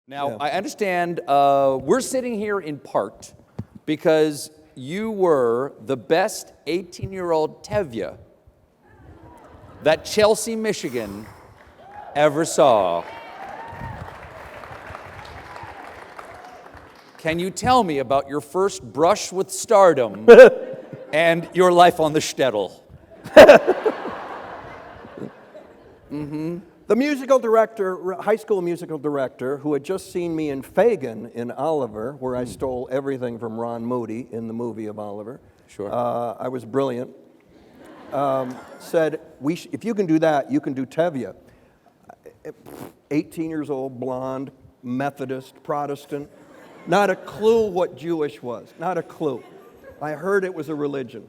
Now, Yeah. I understand we're sitting here in part because you were the best 18-year-old Tevye that Chelsea, Michigan ever saw. Can you tell me about your first brush with stardom and your life on the shtetl? The musical director, high school musical director, who had just seen me in Fagin in Oliver, where I stole everything from Ron Moody in the movie of Oliver. Sure. I was brilliant. Said, if you can do that, you can do Tevye. 18 years old, blonde, Methodist, Protestant. Not a clue what Jewish was, not a clue. I heard it was a religion.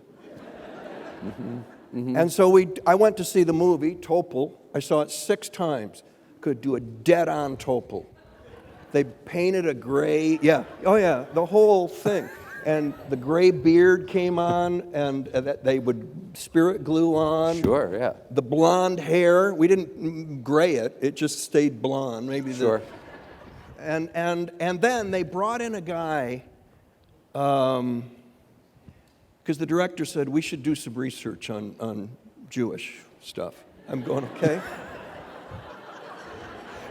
And so I went to see the movie, Topol. I saw it 6 times. Could do a dead-on Topol. They painted a gray, the whole thing. And the gray beard came on, and that they would spirit glue on. Sure, yeah. The blonde hair, we didn't gray it, it just stayed blonde. Maybe Sure. And then they brought in a guy, because the director said we should do some research on Jewish stuff. I'm going, okay.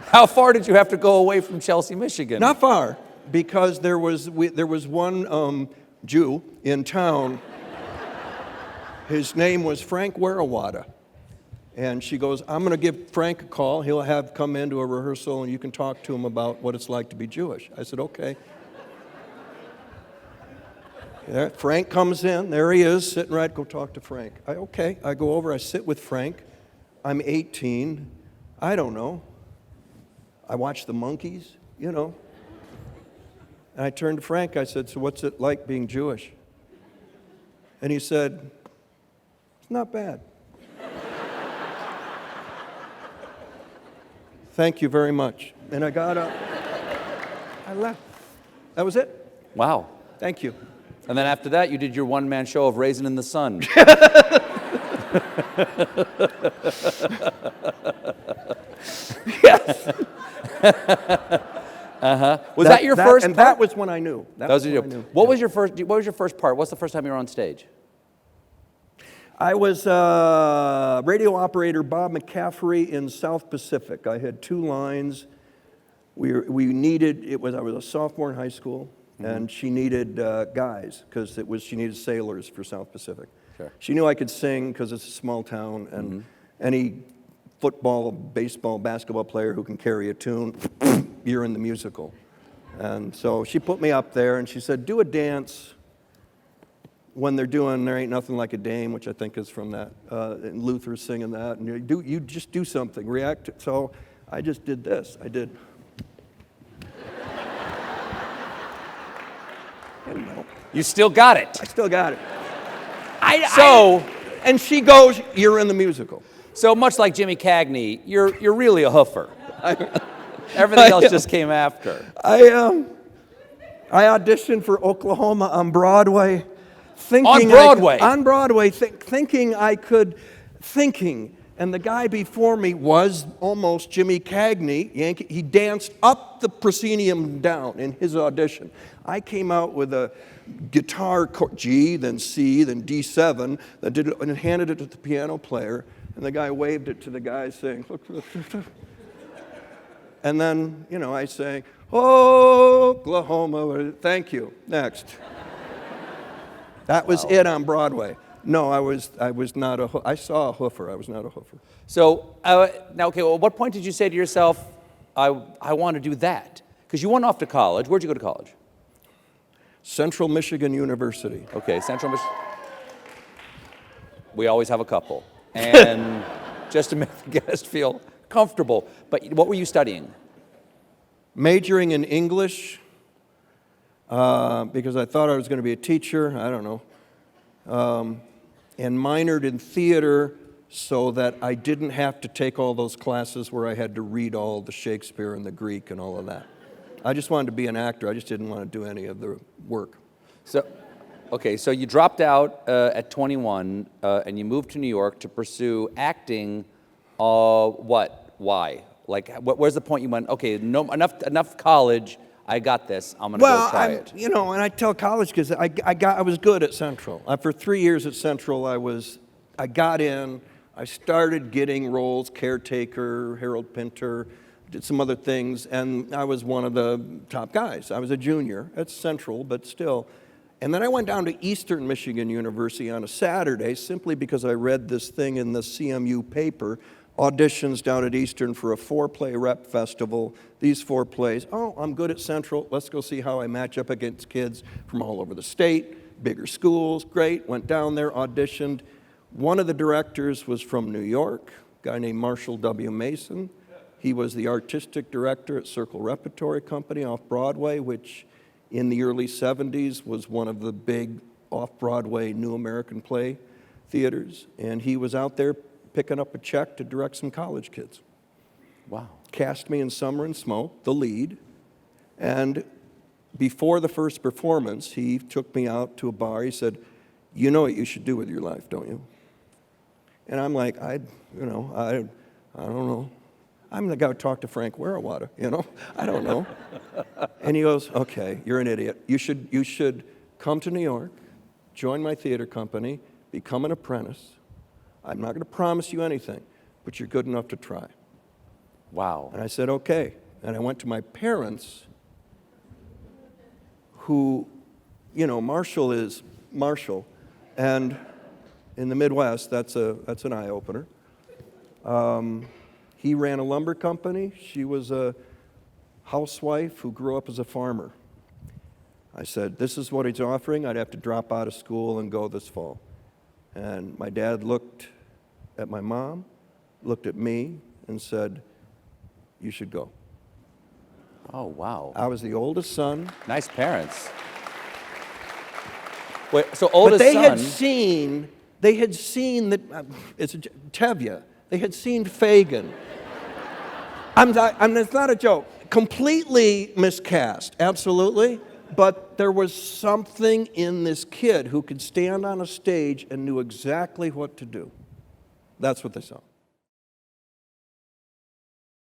How far did you have to go away from Chelsea, Michigan? Not far, because there was one Jew in town. His name was Frank Werawada. And she goes, I'm going to give Frank a call. He'll have come into a rehearsal, and you can talk to him about what it's like to be Jewish. I said, okay. There, Frank comes in. There he is, sitting right. Go talk to Frank. Okay. I go over. I sit with Frank. I'm 18. I don't know. I watch the Monkees, you know. And I turned to Frank. I said, so what's it like being Jewish? And he said, it's not bad. Thank you very much. And I got up. I left. That was it. Wow. Thank you. And then after that, you did your one-man show of Raisin in the Sun. Yes. Was that your first And part? that was when I knew. That was your, when I knew. what was your first part? What's the first time you were on stage? I was radio operator Bob McCaffrey in South Pacific. I had 2 lines. I was a sophomore in high school, and she needed guys because she needed sailors for South Pacific. Sure. She knew I could sing because it's a small town, and any football, baseball, basketball player who can carry a tune, you're in the musical. And so she put me up there, and she said, do a dance when they're doing There Ain't Nothing Like a Dame, which I think is from that, and Luther's singing that, and you just do something, react. So I just did this. I did. You still got it. I still got it. And she goes, you're in the musical. So much like Jimmy Cagney, you're really a hoofer. Everything else just came after. I auditioned for Oklahoma on Broadway, thinking thinking, and the guy before me was almost Jimmy Cagney, Yankee. He danced up the proscenium down in his audition. I came out with a guitar G, then C, then D7, and handed it to the piano player, and the guy waved it to the guy saying, look. And then, I sang, Oklahoma, thank you, next. That was it on Broadway. No, I was not I saw a hoofer, I was not a hoofer. So now, okay, well, at what point did you say to yourself, I want to do that? Because you went off to college. Where'd you go to college? Central Michigan University. Okay, Central Michigan. We always have a couple. And just to make the guest feel comfortable. But what were you studying? Majoring in English, because I thought I was going to be a teacher, I don't know. And minored in theater so that I didn't have to take all those classes where I had to read all the Shakespeare and the Greek and all of that. I just wanted to be an actor. I just didn't want to do any of the work. So you dropped out at 21 and you moved to New York to pursue acting. What? Why? Like, where's the point you went, okay, no, enough college, I got this, I'm going to go try it. You know, and I tell college kids, I was good at Central. For 3 years at Central, I got in, I started getting roles, caretaker, Harold Pinter, did some other things, and I was one of the top guys. I was a junior at Central, but still. And then I went down to Eastern Michigan University on a Saturday simply because I read this thing in the CMU paper, auditions down at Eastern for a 4-play rep festival. These 4 plays, oh, I'm good at Central. Let's go see how I match up against kids from all over the state, bigger schools. Great, went down there, auditioned. One of the directors was from New York, a guy named Marshall W. Mason. He was the artistic director at Circle Repertory Company off Broadway, which in the early 70s was one of the big off-Broadway New American Play theaters. And he was out there picking up a check to direct some college kids. Wow. Cast me in Summer and Smoke, the lead. And before the first performance, he took me out to a bar. He said, "You know what you should do with your life, don't you?" And I'm like, I don't know. I'm the guy who talked to Frank Werawada, I don't know. And he goes, "Okay, you're an idiot. You should come to New York, join my theater company, become an apprentice. I'm not going to promise you anything, but you're good enough to try." Wow. And I said, "Okay." And I went to my parents, who, Marshall is Marshall. And in the Midwest, that's an eye-opener. He ran a lumber company. She was a housewife who grew up as a farmer. I said, "This is what he's offering. I'd have to drop out of school and go this fall." And my dad looked at my mom, looked at me, and said, "You should go." Oh, wow. I was the oldest son. Nice parents. Wait, so oldest But they son. had seen that, it's Tevye. They had seen Fagin. It's not a joke. Completely miscast, absolutely. But there was something in this kid who could stand on a stage and knew exactly what to do. That's what they saw.